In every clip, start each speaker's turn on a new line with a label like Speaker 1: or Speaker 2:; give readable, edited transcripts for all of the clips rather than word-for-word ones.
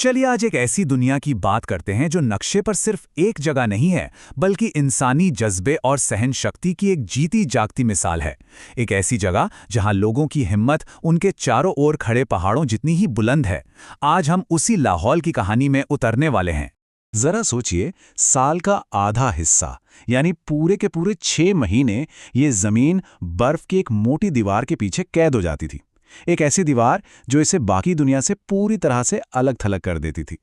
Speaker 1: चलिए आज एक ऐसी दुनिया की बात करते हैं जो नक्शे पर सिर्फ एक जगह नहीं है, बल्कि इंसानी जज्बे और सहन शक्ति की एक जीती जागती मिसाल है। एक ऐसी जगह जहां लोगों की हिम्मत उनके चारों ओर खड़े पहाड़ों जितनी ही बुलंद है। आज हम उसी लाहौल की कहानी में उतरने वाले हैं।
Speaker 2: जरा सोचिए, साल का आधा हिस्सा यानी पूरे के पूरे 6 महीने ये जमीन बर्फ की एक मोटी दीवार के पीछे कैद हो जाती थी। एक ऐसी दीवार जो इसे बाकी दुनिया से पूरी तरह से अलग थलग कर देती थी।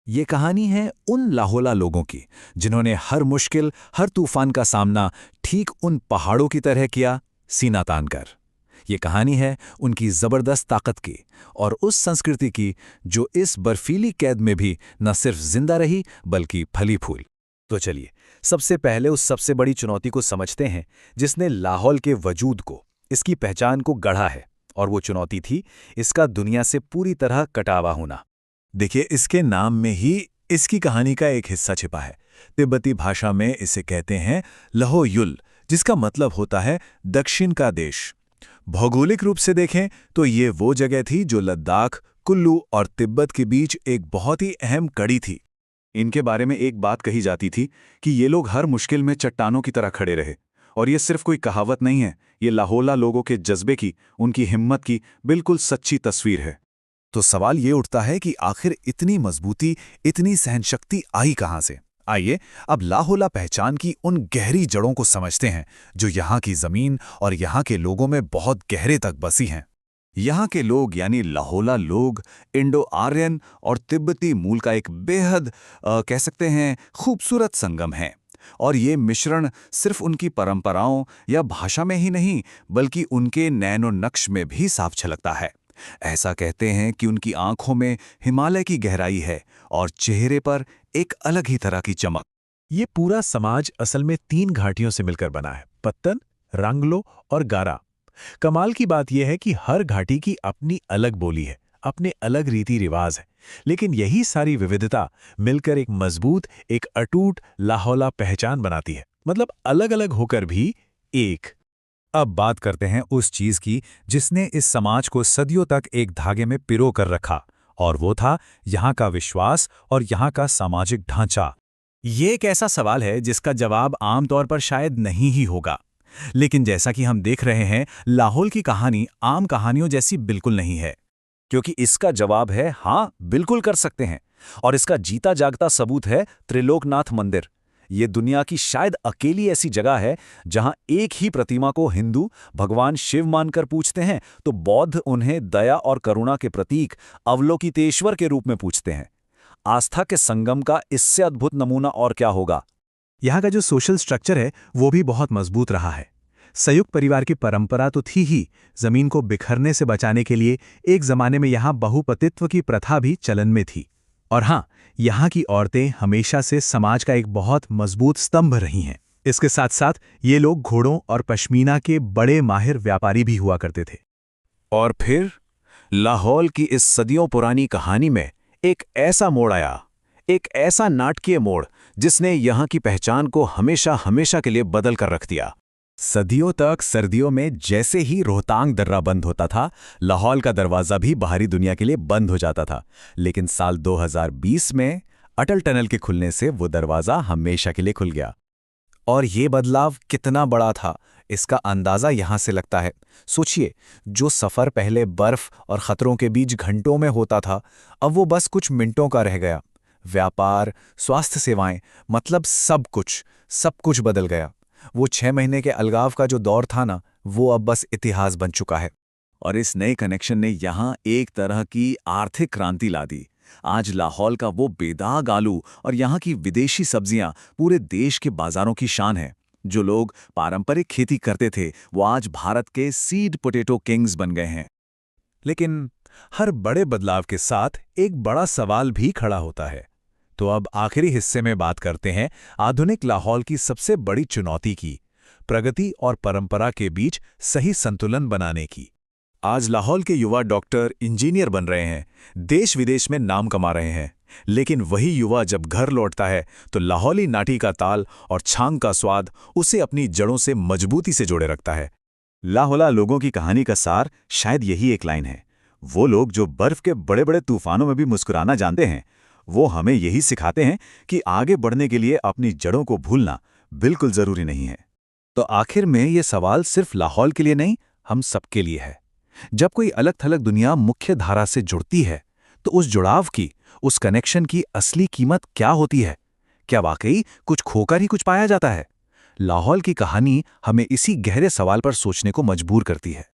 Speaker 1: ये कहानी है उन लाहौला लोगों की जिन्होंने हर मुश्किल, हर तूफान का सामना ठीक उन पहाड़ों की तरह किया, सीना तान कर। ये कहानी है उनकी जबरदस्त ताकत की और उस संस्कृति की जो इस बर्फीली कैद में भी न सिर्फ जिंदा रही बल्कि फली फूल। तो चलिए सबसे पहले उस सबसे बड़ी चुनौती को समझते हैं जिसने लाहौल के वजूद को, इसकी पहचान को गढ़ा है। और वो चुनौती थी इसका दुनिया से पूरी तरह कटावा होना।
Speaker 2: देखिए, इसके नाम में ही इसकी कहानी का एक हिस्सा छिपा है। तिब्बती भाषा में इसे कहते हैं लहो युल, जिसका मतलब होता है दक्षिण का देश। भौगोलिक रूप से देखें तो ये वो जगह थी जो लद्दाख, कुल्लू और तिब्बत के बीच एक बहुत ही अहम कड़ी थी। इनके बारे में एक बात कही जाती थी कि ये लोग हर मुश्किल में चट्टानों की तरह खड़े रहे। और ये सिर्फ कोई कहावत नहीं है, ये लाहौला लोगों के जज्बे की, उनकी हिम्मत की बिल्कुल सच्ची तस्वीर है। तो सवाल ये उठता है कि आखिर इतनी मजबूती, इतनी सहनशक्ति आई कहाँ से? आइए अब लाहौला पहचान की उन गहरी जड़ों को समझते हैं जो यहाँ की जमीन और यहाँ के लोगों में बहुत गहरे तक बसी हैं। यहाँ के लोग यानी लाहौला लोग इंडो आर्यन और तिब्बती मूल का एक बेहद कह सकते हैं खूबसूरत संगम है। और ये मिश्रण सिर्फ उनकी परंपराओं या भाषा में ही नहीं बल्कि उनके नैनो नक्श में भी साफ झलकता है। ऐसा कहते हैं कि उनकी आंखों में हिमालय की गहराई है और चेहरे पर एक अलग ही तरह की चमक।
Speaker 3: ये पूरा समाज असल में 3 घाटियों से मिलकर बना है, पत्तन, रंगलो और गारा। कमाल की बात यह है कि हर घाटी की अपनी अलग बोली है, अपने अलग रीति रिवाज है, लेकिन यही सारी विविधता मिलकर एक मजबूत, एक अटूट लाहौला पहचान बनाती है। मतलब अलग अलग होकर भी एक।
Speaker 1: अब बात करते हैं उस चीज की जिसने इस समाज को सदियों तक एक धागे में पिरो कर रखा, और वो था यहाँ का विश्वास और यहाँ का सामाजिक ढांचा। ये एक ऐसा सवाल है जिसका जवाब आमतौर पर शायद नहीं ही होगा, लेकिन जैसा कि हम देख रहे हैं, लाहौल की कहानी आम कहानियों जैसी बिल्कुल नहीं है।
Speaker 2: क्योंकि इसका जवाब है हाँ, बिल्कुल कर सकते हैं। और इसका जीता जागता सबूत है त्रिलोकनाथ मंदिर। ये दुनिया की शायद अकेली ऐसी जगह है जहां एक ही प्रतिमा को हिंदू भगवान शिव मानकर पूजते हैं तो बौद्ध उन्हें दया और करुणा के प्रतीक अवलोकितेश्वर के रूप में पूजते हैं। आस्था के संगम का इससे अद्भुत नमूना और क्या होगा।
Speaker 3: यहाँ का जो सोशल स्ट्रक्चर है वो भी बहुत मजबूत रहा है। संयुक्त परिवार की परंपरा तो थी ही, जमीन को बिखरने से बचाने के लिए एक जमाने में यहाँ बहुपतित्व की प्रथा भी चलन में थी। और हाँ, यहाँ की औरतें हमेशा से समाज का एक बहुत मजबूत स्तंभ रही हैं। इसके साथ साथ ये लोग घोड़ों और पश्मीना के बड़े माहिर व्यापारी भी हुआ करते थे।
Speaker 2: और फिर लाहौल की इस सदियों पुरानी कहानी में एक ऐसा मोड़ आया, एक ऐसा नाटकीय मोड़ जिसने यहाँ की पहचान को हमेशा हमेशा के लिए बदल कर रख दिया।
Speaker 1: सदियों तक सर्दियों में जैसे ही रोहतांग दर्रा बंद होता था, लाहौल का दरवाजा भी बाहरी दुनिया के लिए बंद हो जाता था। लेकिन साल 2020 में अटल टनल के खुलने से वो दरवाजा हमेशा के लिए खुल गया। और ये बदलाव कितना बड़ा था, इसका अंदाजा यहां से लगता है। सोचिए, जो सफर पहले बर्फ और खतरों के बीच घंटों में होता था, अब वो बस कुछ मिनटों का रह गया। व्यापार, स्वास्थ्य सेवाएं, मतलब सब कुछ बदल गया। वो 6 महीने के अलगाव का जो दौर था ना, वो अब बस इतिहास बन चुका है।
Speaker 2: और इस नए कनेक्शन ने यहाँ एक तरह की आर्थिक क्रांति ला दी। आज लाहौल का वो बेदाग आलू और यहाँ की विदेशी सब्जियां पूरे देश के बाजारों की शान है। जो लोग पारंपरिक खेती करते थे वो आज भारत के सीड पोटैटो किंग्स बन गए हैं।
Speaker 1: लेकिन हर बड़े बदलाव के साथ एक बड़ा सवाल भी खड़ा होता है। तो अब आखिरी हिस्से में बात करते हैं आधुनिक लाहौल की सबसे बड़ी चुनौती की, प्रगति और परंपरा के बीच सही संतुलन बनाने की। आज लाहौल के युवा डॉक्टर, इंजीनियर बन रहे हैं, देश विदेश में नाम कमा रहे हैं, लेकिन वही युवा जब घर लौटता है तो लाहौली नाटी का ताल और छांग का स्वाद उसे अपनी जड़ों से मजबूती से जोड़े रखता है।
Speaker 2: लाहौला लोगों की कहानी का सार शायद यही एक लाइन है, वो लोग जो बर्फ के बड़े बड़े तूफानों में भी मुस्कुराना जानते हैं, वो हमें यही सिखाते हैं कि आगे बढ़ने के लिए अपनी जड़ों को भूलना बिल्कुल जरूरी नहीं है।
Speaker 1: तो आखिर में ये सवाल सिर्फ लाहौल के लिए नहीं, हम सबके लिए है। जब कोई अलग थलग दुनिया मुख्य धारा से जुड़ती है, तो उस जुड़ाव की, उस कनेक्शन की असली कीमत क्या होती है? क्या वाकई कुछ खोकर ही कुछ पाया जाता है? लाहौल की कहानी हमें इसी गहरे सवाल पर सोचने को मजबूर करती है।